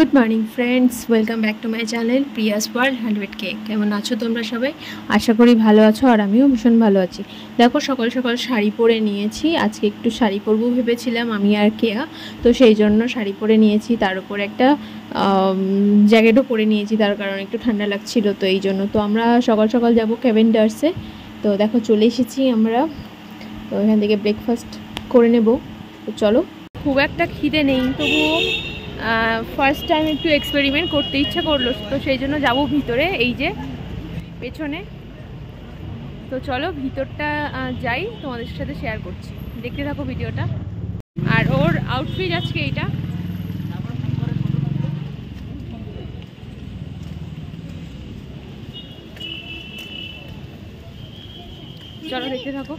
Good morning friends, welcome back to my channel Prius world 100K। কেমন আছো তোমরা সবাই? আশা করি ভালো আছো, আর আমিও ভীষণ ভালো আছি। দেখো, সকাল সকাল শাড়ি পরে নিয়েছি। আজকে একটু শাড়ি পরবো ভেবেছিলাম আমি আর কেয়া, তো সেই জন্য শাড়ি পরে নিয়েছি। তার উপর একটা জ্যাকেটও পরে নিয়েছি, তার কারণ একটু ঠান্ডা লাগছিল, তো এই জন্য। তো আমরা সকাল সকাল যাব ক্যাভেন্ডার্সে। তো দেখো চলে এসেছি আমরা, তো এখান থেকে ব্রেকফাস্ট করে নেব। তো চলো। খুব একটা খিদে নেই, তবুও ফার্স্ট টাইম একটু এক্সপেরিমেন্ট করতে ইচ্ছা করলো, তো সেই জন্য যাবো ভিতরে, এই যে পেছনে। তো চলো ভিতরটা যাই, তোমাদের সাথে শেয়ার করছি, দেখতে থাকো ভিডিওটা। আর ওর আউটফিট আজকে এইটা। চলো দেখতে থাকো।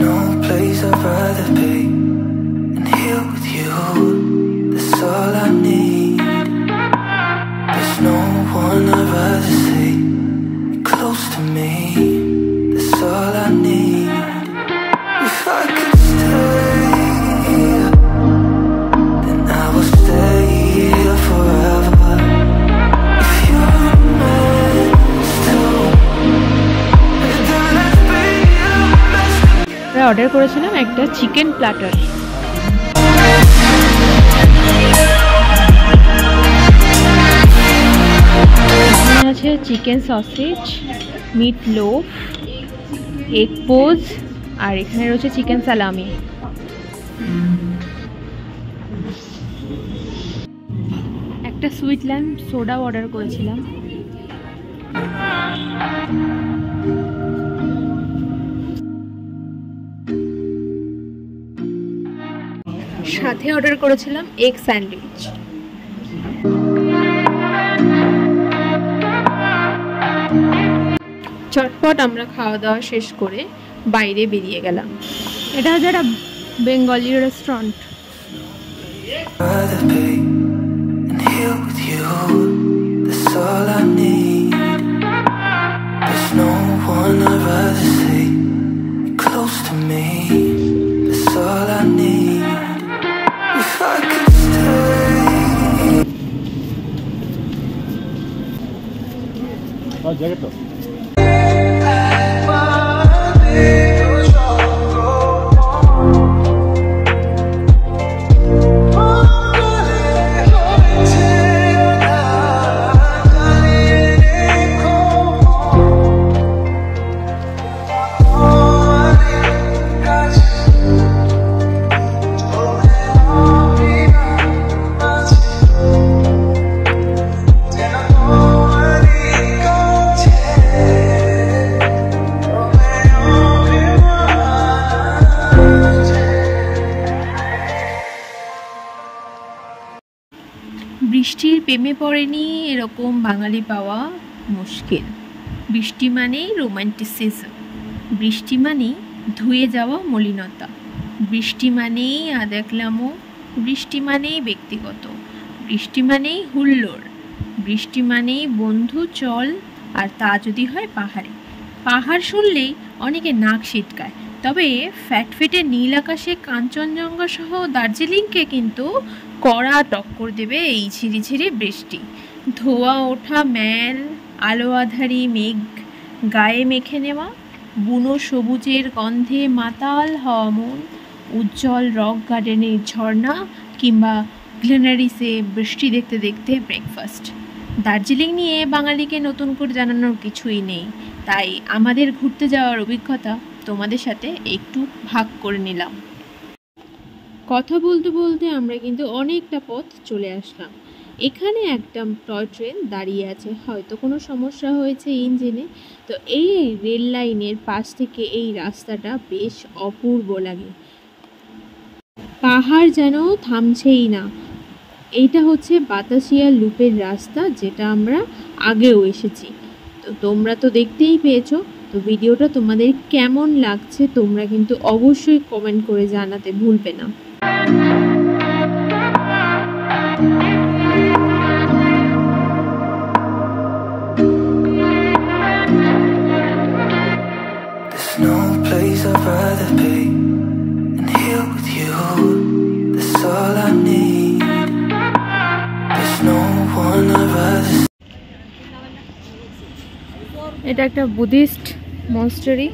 No place I'd rather be than here with you. That's all I need. There's no one I'd rather see close to me. That's all I need. If I could stay, then I will stay here forever. If you're meant to, then let's be our best. Order করেছিলাম একটা chicken platter. এখানে আছে chicken sausage, meat loaf, egg পোজ, আর এখানে রয়েছে chicken সালামি। একটা সুইট ল্যাম সোডা অর্ডার করেছিলাম। সাথে অর্ডার করেছিলাম এগ স্যান্ডউইচ। চটপট আমরা খাওয়া দাওয়া শেষ করে বাইরে বেরিয়ে গেলাম। এটা হচ্ছে একটা বেঙ্গলি রেস্টুরেন্ট। জ্যাকেট তো বৃষ্টির প্রেমে পড়েনি এরকম বাঙালি পাওয়া মুশকিল। বৃষ্টি মানেই রোমান্টিসিজম, বৃষ্টি মানেই ধুয়ে যাওয়া মলিনতা, বৃষ্টি মানেই আদেকলামো, বৃষ্টি মানেই ব্যক্তিগত, বৃষ্টি মানেই হুল্লোড়, বৃষ্টি মানেই বন্ধু চল, আর তা যদি হয় পাহাড়ে। পাহাড় শুনলেই অনেকে নাক সিটকায়, তবে ফ্যাটফেটে নীল আকাশে কাঞ্চনজঙ্ঘা সহ দার্জিলিংকে কিন্তু কড়া টক্কর দেবে এই ঝিরিঝিরি বৃষ্টি। ধোয়া ওঠা ম্যাল, আলো আধারি মেঘ গায়ে মেখে নেওয়া, বুনো সবুজের গন্ধে মাতাল হওয়া মন, উজ্জ্বল রক গার্ডেনের ঝর্ণা, কিংবা গ্লিনারিসে বৃষ্টি দেখতে দেখতে ব্রেকফাস্ট। দার্জিলিং নিয়ে বাঙালিকে নতুন করে জানানোর কিছুই নেই, তাই আমাদের ঘুরতে যাওয়ার অভিজ্ঞতা তোমাদের সাথে একটু ভাগ করে নিলাম। কথা বলতে বলতে আমরা কিন্তু অনেকটা পথ চলে আসলাম। এখানে একটা টয় ট্রেন দাঁড়িয়ে আছে, হয়তো কোনো সমস্যা হয়েছে ইঞ্জিনে। তো এই রেল লাইনের পাশ থেকে এই রাস্তাটা বেশ অপূর্ব লাগে, পাহাড় যেন থামছেই না। এইটা হচ্ছে বাতাসিয়া লুপের রাস্তা, যেটা আমরা আগেও এসেছি। তো তোমরা তো দেখতেই পেয়েছো। তো ভিডিওটা তোমাদের কেমন লাগছে তোমরা কিন্তু অবশ্যই কমেন্ট করে জানাতে ভুলবে না। rather be and here with you. That's all I need. There's no one I'd rather. এটা একটা বুদ্ধিস্ট মনস্টারি।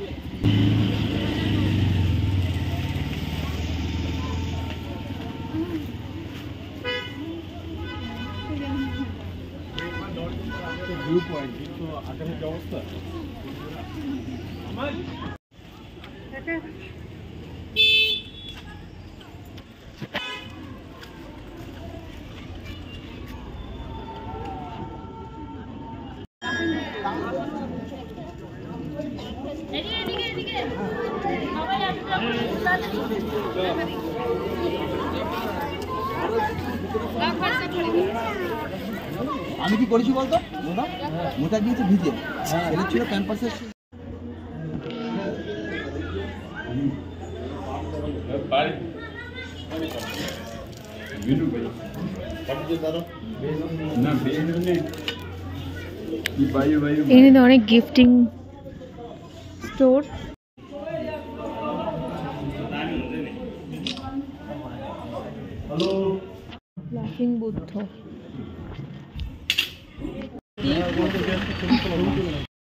আমি কি করেছি বলতো মোটা দিয়েছে ভিজে ছেলে ছিল ক্যাম্পাসের এখানে অনেক গিফটিং স্টোর। লাফিং বুদ্ধ।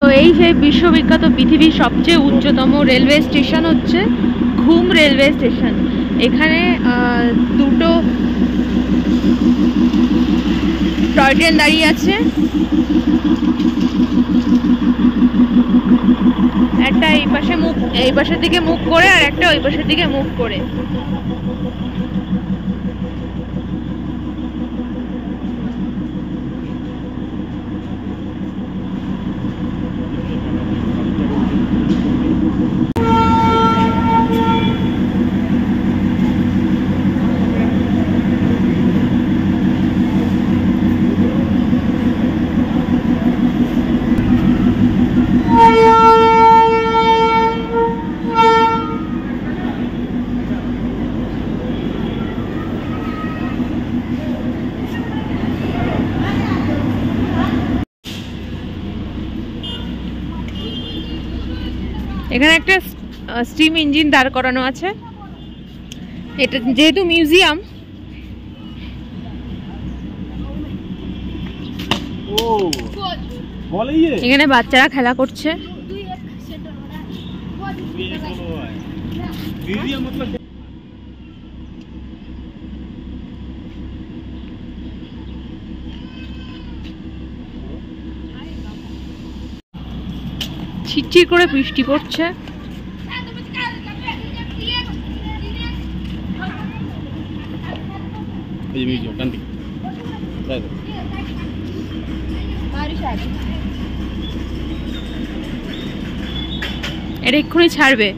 তো এই সেই বিশ্ববিখ্যাত পৃথিবীর সবচেয়ে উচ্চতম রেলওয়ে স্টেশন হচ্ছে ঘুম রেলওয়ে স্টেশন। এখানে দুটো টয় ট্রেন দাঁড়িয়ে আছে, একটা এই পাশের দিকে মুখ করে আর একটা ওই পাশের দিকে মুখ করে। এখানে একটা স্টিম ইঞ্জিন দাঁড় করানো আছে। এটা যেহেতু মিউজিয়াম, এখানে বাচ্চারা খেলা করছে। ছিটছিট করে বৃষ্টি পড়ছে। এটা এক্ষুনি ছাড়বে।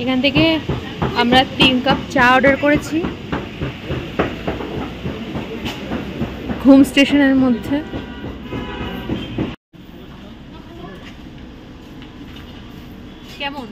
এখান থেকে আমরা 3 কাপ চা অর্ডার করেছি ঘুম স্টেশনের মধ্যে। কেমন?